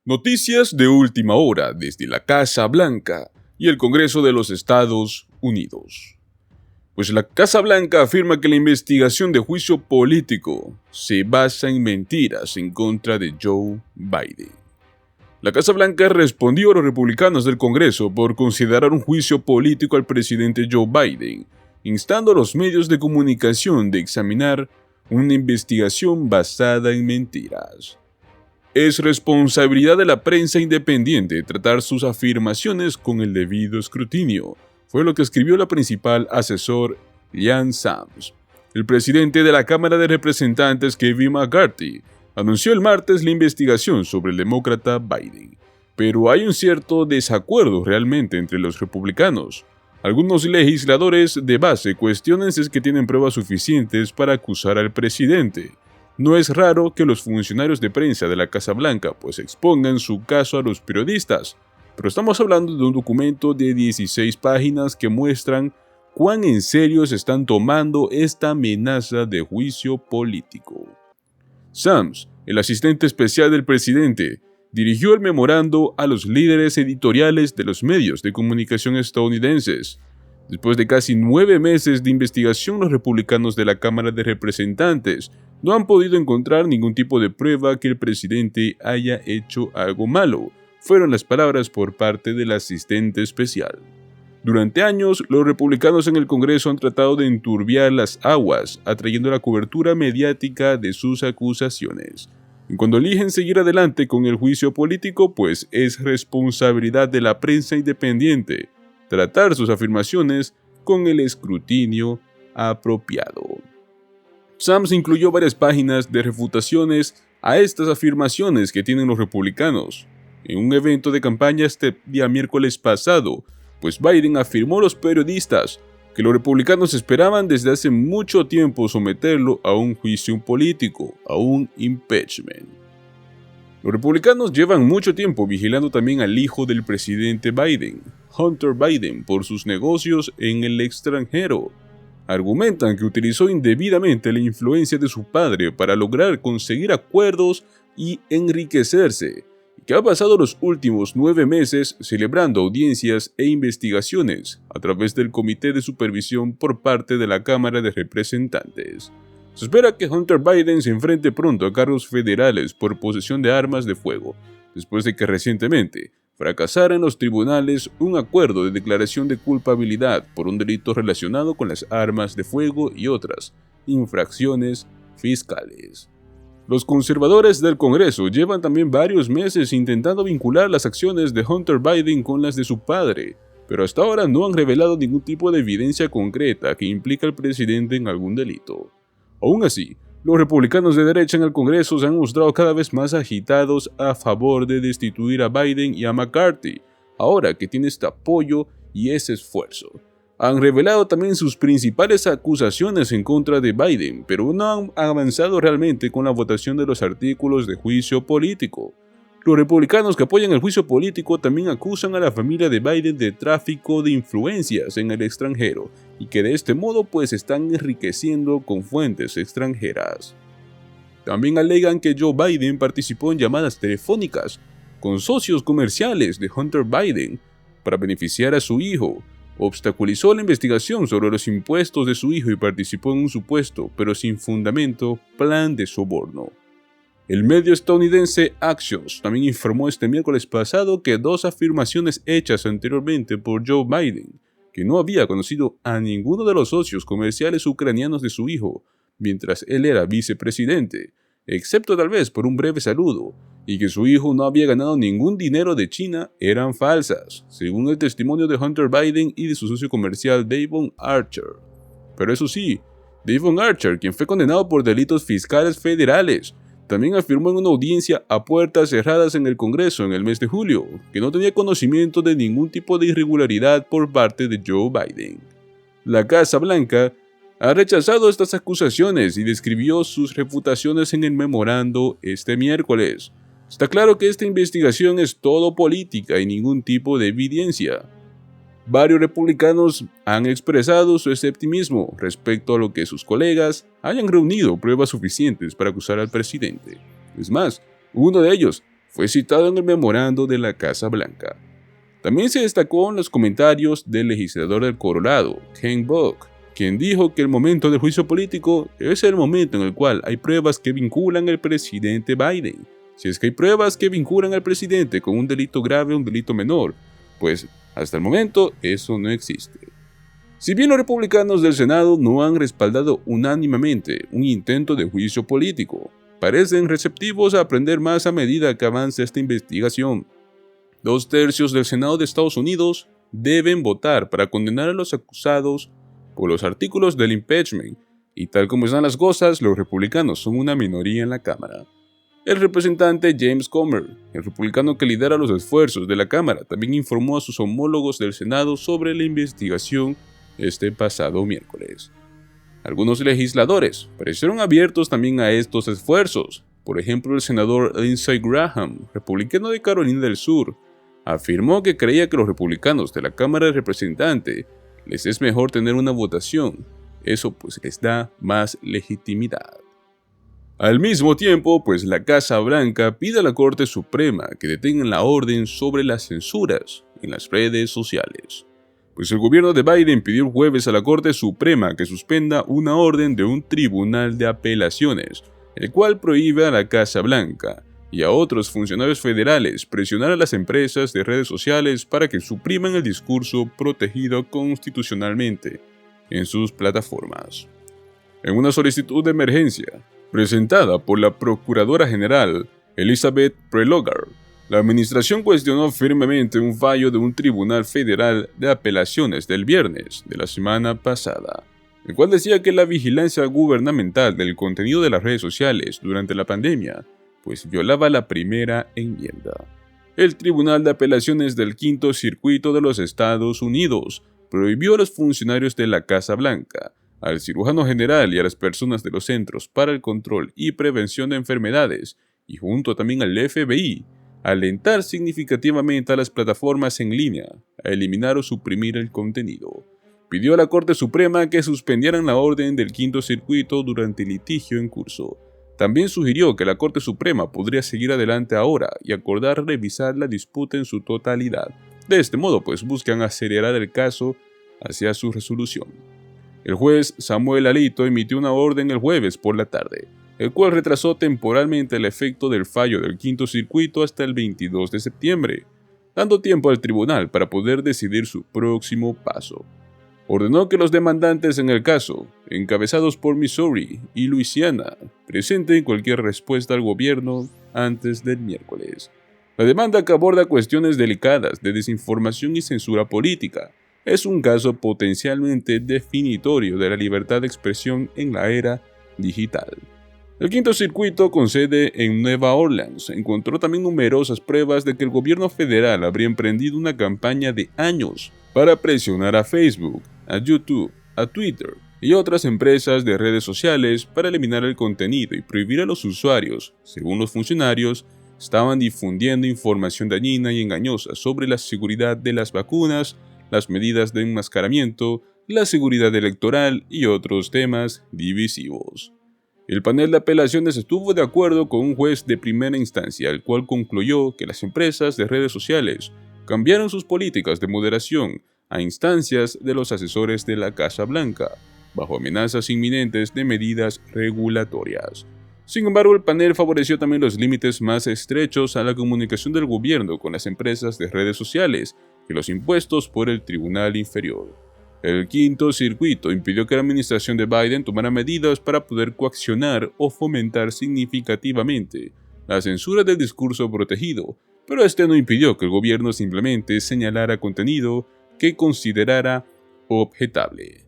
Noticias de última hora desde la Casa Blanca y el Congreso de los Estados Unidos. Pues la Casa Blanca afirma que la investigación de juicio político se basa en mentiras en contra de Joe Biden. La Casa Blanca respondió a los republicanos del Congreso por considerar un juicio político al presidente Joe Biden, instando a los medios de comunicación de examinar una investigación basada en mentiras. Es responsabilidad de la prensa independiente tratar sus afirmaciones con el debido escrutinio, fue lo que escribió la principal asesor Lian Sams. El presidente de la Cámara de Representantes, Kevin McCarthy, anunció el martes la investigación sobre el demócrata Biden, pero hay un cierto desacuerdo realmente entre los republicanos. Algunos legisladores de base cuestionan si es que tienen pruebas suficientes para acusar al presidente. No es raro que los funcionarios de prensa de la Casa Blanca pues expongan su caso a los periodistas, pero estamos hablando de un documento de 16 páginas que muestran cuán en serio se están tomando esta amenaza de juicio político. Sams, el asistente especial del presidente, dirigió el memorando a los líderes editoriales de los medios de comunicación estadounidenses. Después de casi 9 meses de investigación, los republicanos de la Cámara de Representantes no han podido encontrar ningún tipo de prueba que el presidente haya hecho algo malo, fueron las palabras por parte del asistente especial. Durante años, los republicanos en el Congreso han tratado de enturbiar las aguas, atrayendo la cobertura mediática de sus acusaciones. Y cuando eligen seguir adelante con el juicio político, pues es responsabilidad de la prensa independiente tratar sus afirmaciones con el escrutinio apropiado. Sams incluyó varias páginas de refutaciones a estas afirmaciones que tienen los republicanos. En un evento de campaña este día miércoles pasado, pues Biden afirmó a los periodistas que los republicanos esperaban desde hace mucho tiempo someterlo a un juicio político, a un impeachment. Los republicanos llevan mucho tiempo vigilando también al hijo del presidente Biden, Hunter Biden, por sus negocios en el extranjero. Argumentan que utilizó indebidamente la influencia de su padre para lograr conseguir acuerdos y enriquecerse, y que ha pasado los últimos 9 meses celebrando audiencias e investigaciones a través del Comité de Supervisión por parte de la Cámara de Representantes. Se espera que Hunter Biden se enfrente pronto a cargos federales por posesión de armas de fuego, después de que recientemente fracasara en los tribunales un acuerdo de declaración de culpabilidad por un delito relacionado con las armas de fuego y otras infracciones fiscales. Los conservadores del Congreso llevan también varios meses intentando vincular las acciones de Hunter Biden con las de su padre, pero hasta ahora no han revelado ningún tipo de evidencia concreta que implique al presidente en algún delito. Aún así, los republicanos de derecha en el Congreso se han mostrado cada vez más agitados a favor de destituir a Biden y a McCarthy, ahora que tiene este apoyo y ese esfuerzo. Han revelado también sus principales acusaciones en contra de Biden, pero no han avanzado realmente con la votación de los artículos de juicio político. Los republicanos que apoyan el juicio político también acusan a la familia de Biden de tráfico de influencias en el extranjero y que de este modo pues están enriqueciendo con fuentes extranjeras. También alegan que Joe Biden participó en llamadas telefónicas con socios comerciales de Hunter Biden para beneficiar a su hijo, obstaculizó la investigación sobre los impuestos de su hijo y participó en un supuesto, pero sin fundamento, plan de soborno. El medio estadounidense Axios también informó este miércoles pasado que 2 afirmaciones hechas anteriormente por Joe Biden, que no había conocido a ninguno de los socios comerciales ucranianos de su hijo mientras él era vicepresidente, excepto tal vez por un breve saludo, y que su hijo no había ganado ningún dinero de China, eran falsas, según el testimonio de Hunter Biden y de su socio comercial Devon Archer. Pero eso sí, Devon Archer, quien fue condenado por delitos fiscales federales, también afirmó en una audiencia a puertas cerradas en el Congreso en el mes de julio que no tenía conocimiento de ningún tipo de irregularidad por parte de Joe Biden. La Casa Blanca ha rechazado estas acusaciones y describió sus refutaciones en el memorando este miércoles. Está claro que esta investigación es todo política y ningún tipo de evidencia. Varios republicanos han expresado su escepticismo respecto a lo que sus colegas hayan reunido pruebas suficientes para acusar al presidente. Es más, uno de ellos fue citado en el memorando de la Casa Blanca. También se destacó en los comentarios del legislador del Colorado, Ken Buck, quien dijo que el momento del juicio político es el momento en el cual hay pruebas que vinculan al presidente Biden. Si es que hay pruebas que vinculan al presidente con un delito grave o un delito menor, pues hasta el momento eso no existe. Si bien los republicanos del Senado no han respaldado unánimemente un intento de juicio político, parecen receptivos a aprender más a medida que avance esta investigación. 2/3 del Senado de Estados Unidos deben votar para condenar a los acusados por los artículos del impeachment, y tal como están las cosas, los republicanos son una minoría en la Cámara. El representante James Comer, el republicano que lidera los esfuerzos de la Cámara, también informó a sus homólogos del Senado sobre la investigación este pasado miércoles. Algunos legisladores parecieron abiertos también a estos esfuerzos. Por ejemplo, el senador Lindsey Graham, republicano de Carolina del Sur, afirmó que creía que los republicanos de la Cámara de Representantes les es mejor tener una votación. Eso pues les da más legitimidad. Al mismo tiempo, pues la Casa Blanca pide a la Corte Suprema que detengan la orden sobre las censuras en las redes sociales. Pues el gobierno de Biden pidió el jueves a la Corte Suprema que suspenda una orden de un tribunal de apelaciones, el cual prohíbe a la Casa Blanca y a otros funcionarios federales presionar a las empresas de redes sociales para que supriman el discurso protegido constitucionalmente en sus plataformas. En una solicitud de emergencia, presentada por la Procuradora General Elizabeth Prelogar, la administración cuestionó firmemente un fallo de un tribunal federal de apelaciones del viernes de la semana pasada, el cual decía que la vigilancia gubernamental del contenido de las redes sociales durante la pandemia pues violaba la primera enmienda. El Tribunal de Apelaciones del Quinto Circuito de los Estados Unidos prohibió a los funcionarios de la Casa Blanca, al cirujano general y a las personas de los Centros para el Control y Prevención de Enfermedades, y junto también al FBI, alentar significativamente a las plataformas en línea a eliminar o suprimir el contenido. Pidió a la Corte Suprema que suspendieran la orden del Quinto Circuito durante el litigio en curso. También sugirió que la Corte Suprema podría seguir adelante ahora y acordar revisar la disputa en su totalidad. De este modo, pues buscan acelerar el caso hacia su resolución. El juez Samuel Alito emitió una orden el jueves por la tarde, el cual retrasó temporalmente el efecto del fallo del Quinto Circuito hasta el 22 de septiembre, dando tiempo al tribunal para poder decidir su próximo paso. Ordenó que los demandantes en el caso, encabezados por Missouri y Luisiana, presenten cualquier respuesta al gobierno antes del miércoles. La demanda, que aborda cuestiones delicadas de desinformación y censura política, es un caso potencialmente definitorio de la libertad de expresión en la era digital. El Quinto Circuito, con sede en Nueva Orleans, encontró también numerosas pruebas de que el gobierno federal habría emprendido una campaña de años para presionar a Facebook, a YouTube, a Twitter y otras empresas de redes sociales para eliminar el contenido y prohibir a los usuarios, según los funcionarios, estaban difundiendo información dañina y engañosa sobre la seguridad de las vacunas, las medidas de enmascaramiento, la seguridad electoral y otros temas divisivos. El panel de apelaciones estuvo de acuerdo con un juez de primera instancia, el cual concluyó que las empresas de redes sociales cambiaron sus políticas de moderación a instancias de los asesores de la Casa Blanca, bajo amenazas inminentes de medidas regulatorias. Sin embargo, el panel favoreció también los límites más estrechos a la comunicación del gobierno con las empresas de redes sociales que los impuestos por el Tribunal Inferior. El Quinto Circuito impidió que la administración de Biden tomara medidas para poder coaccionar o fomentar significativamente la censura del discurso protegido, pero este no impidió que el gobierno simplemente señalara contenido que considerara objetable.